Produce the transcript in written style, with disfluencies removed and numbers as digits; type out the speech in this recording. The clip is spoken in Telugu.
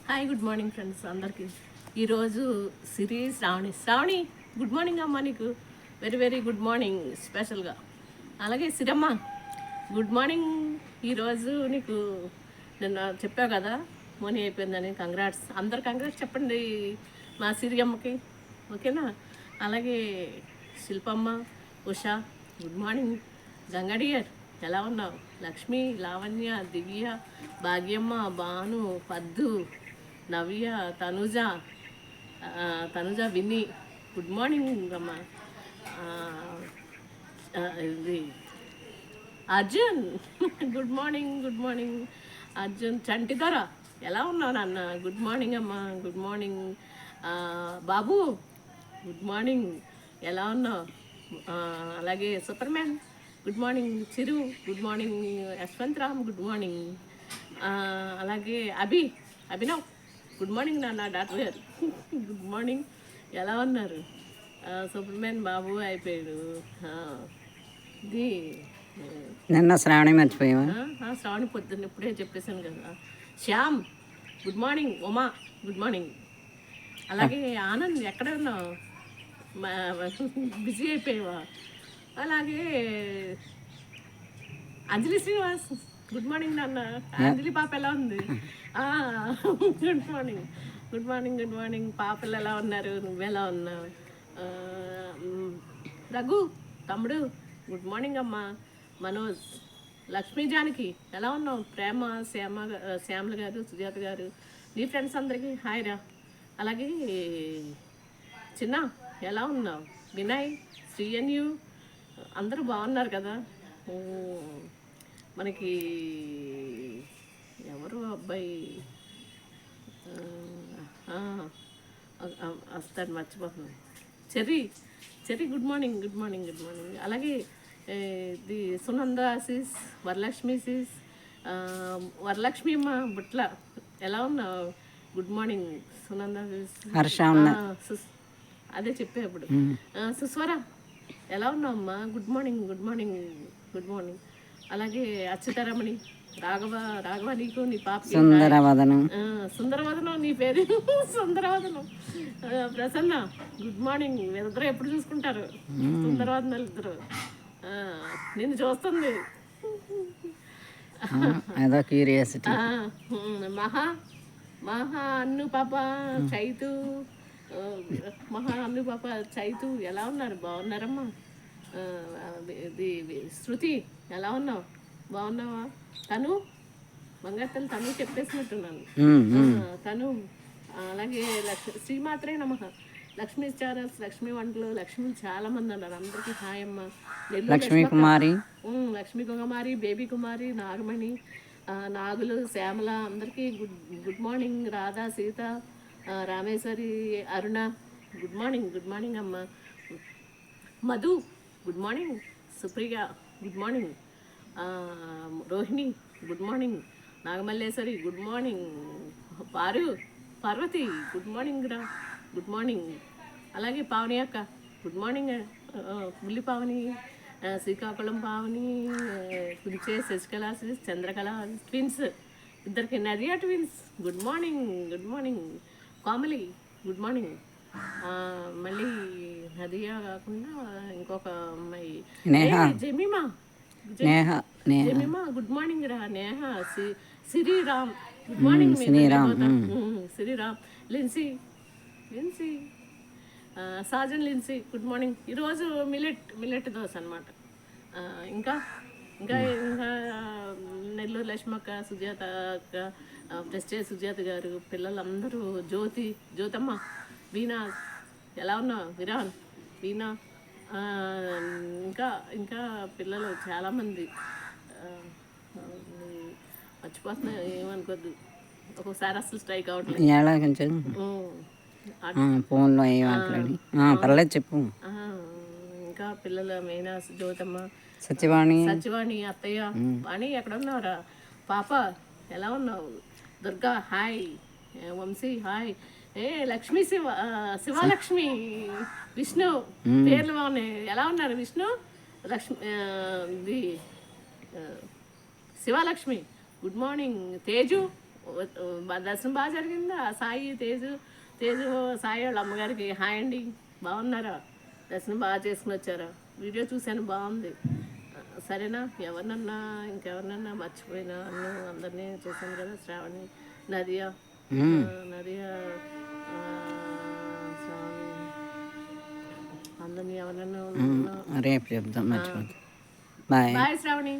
హాయ్ గుడ్ మార్నింగ్ ఫ్రెండ్స్ అందరికీ. ఈరోజు సిరి శ్రావణి గుడ్ మార్నింగ్ అమ్మ, నీకు వెరీ వెరీ గుడ్ మార్నింగ్ స్పెషల్గా. అలాగే సిరమ్మ గుడ్ మార్నింగ్. ఈరోజు నీకు నిన్న చెప్పావు కదా మోనీ అయిపోయిందని, కంగ్రాట్స్. అందరు కంగ్రాట్స్ చెప్పండి మా సిరి అమ్మకి, ఓకేనా? అలాగే శిల్పమ్మ, ఉషా గుడ్ మార్నింగ్. గంగడియర్ ఎలా ఉన్నావు? లక్ష్మి, లావణ్య, దివ్య, భాగ్యమ్మ, భాను, పద్దు, నవ్య, తనుజ, విన్ని గుడ్ మార్నింగ్ అమ్మ. ఇది అర్జున్ గుడ్ మార్నింగ్ అర్జున్. చంటిధర ఎలా ఉన్నావు నాన్న? గుడ్ మార్నింగ్ అమ్మ, గుడ్ మార్నింగ్. బాబు గుడ్ మార్నింగ్, ఎలా ఉన్నావు? అలాగే super man good morning. Chiru good morning. Yashwant Ram good morning. అలాగే అభినవ్ గుడ్ మార్నింగ్ నాన్న. డాక్టర్ గారు గుడ్ మార్నింగ్, ఎలా ఉన్నారు? సూపర్ మ్యాన్ బాబు అయిపోయాడు. ఇది నిన్న శ్రావణి మర్చిపోయావా? శ్రావణి పొద్దున్న ఇప్పుడే చెప్పేశాను కదా. Shyam good morning. Uma good morning. అలాగే ఆనంద్ ఎక్కడ ఉన్నావు? బిజీ అయిపోయావా? అలాగే అంజలి శ్రీనివాస్ గుడ్ మార్నింగ్ నాన్న. అంజలి పాప ఎలా ఉంది? Good morning. పాపలు ఎలా ఉన్నారు? నువ్వెలా ఉన్నావు? రఘు తమ్ముడు గుడ్ మార్నింగ్ అమ్మ. మనోజ్, లక్ష్మీ జానకి ఎలా ఉన్నావు? ప్రేమ, శ్యామల గారు, సుజాత గారు, నీ ఫ్రెండ్స్ అందరికీ హాయ్ రా. అలాగే చిన్న ఎలా ఉన్నావు? వినయ్, శ్రీయన్యు అందరూ బాగున్నారు కదా? మనకి ఎవరు అబ్బాయి వస్తాడు, మర్చిపోతున్నాను. Cherry good morning. అలాగే ఇది సునంద ఆశీస్, వరలక్ష్మి సీస్, వరలక్ష్మి అమ్మ బుట్ల ఎలా ఉన్నావు? గుడ్ మార్నింగ్ సునంద ఆశీస్. అదే చెప్పే ఇప్పుడు. సుస్వర ఎలా ఉన్నావు అమ్మా? Good morning. అలాగే అచ్యుతారమణి, రాఘవ నీకు, నీ పాప సుందరవదనం, నీ పేరు సుందరవదనం. Prasanna good morning. వీళ్ళిద్దరూ ఎప్పుడు చూసుకుంటారు? సుందరవదనాలు ఇద్దరు. నిన్ను చూస్తుంది. మహా అన్ను పాప చైతు, చైతు ఎలా ఉన్నారు? బాగున్నారమ్మా. శృతి ఎలా ఉన్నావు? బాగున్నావా? తను మంగత్తలు తను చెప్పేసినట్టున్నాను. తను అలాగే శ్రీమాత్రే నమః. లక్ష్మీ చారల్స్, లక్ష్మీ వంటలు, లక్ష్మి చాలా మంది ఉన్నారు. అందరికీ హాయ్ అమ్మ. లక్ష్మీ కుమారి, బేబీ కుమారి, నాగమణి, నాగులు, శ్యామల అందరికీ good morning. Radha, Sita, Rameshwari, Aruna good morning అమ్మ. Madhu good morning. Supriya good morning. Rohini good morning. Nagamalleswari good morning. Parvati good morning. అలాగే పావని అక్క గుడ్ మార్నింగ్. బుల్లి పావని, శ్రీకాకుళం పావని, కురిచే శశికళ, చంద్రకళ ట్విన్స్, ఇద్దరికి Nadiya twins good morning. Komali good morning. మళ్ళీ నదియా కాకుండా ఇంకొక అమ్మాయి జమీమా గుడ్ మార్నింగ్ రా. Neha, Sriram good morning. Sriram, Lincy, Sajan Lincy good morning. ఈరోజు మిల్లెట్ దోశ అనమాట. ఇంకా నెల్లూరు లక్ష్మక్క, సుజాత అక్క, ప్రెస్టేజ్ సుజాత గారు, పిల్లలందరూ, జ్యోతమ్మ, వీణా ఎలా ఉన్నావు? విరాన్, వీణా, ఇంకా పిల్లలు చాలామంది మర్చిపోతున్నా, ఏమనుకోద్దు. ఒక్కొక్కసారి అసలు స్ట్రైక్ అవ్వట్లేదు. ఫోన్లో పర్లేదు చెప్పు. ఇంకా పిల్లలు మీనా, జ్యోతమ్మ, సత్యవాణి, అత్తయ్య వాణి ఎక్కడ ఉన్నావురా? పాప ఎలా ఉన్నావు? దుర్గా హాయ్. వంశీ హాయ్. లక్ష్మి, శివలక్ష్మి, విష్ణు పేర్లు బాగున్నాయి. ఎలా ఉన్నారు విష్ణు, లక్ష్మి, ఇది శివలక్ష్మి గుడ్ మార్నింగ్. తేజు దర్శనం బాగా జరిగిందా? సాయి తేజు సాయి వాళ్ళ అమ్మగారికి హాయ్ అండి, బాగున్నారా? దర్శనం బాగా చేసుకుని వచ్చారా? వీడియో చూశాను, బాగుంది. సరేనా? ఇంకెవరినన్నా మర్చిపోయినా అందరినీ చూశాను కదా. శ్రావణి, నదియా, నదియా, శ్రావణి, అందరినీ ఎవరన్నా రేపు చెప్తాం, మర్చిపోతాం. బాయ్. బాయ్ శ్రావణి.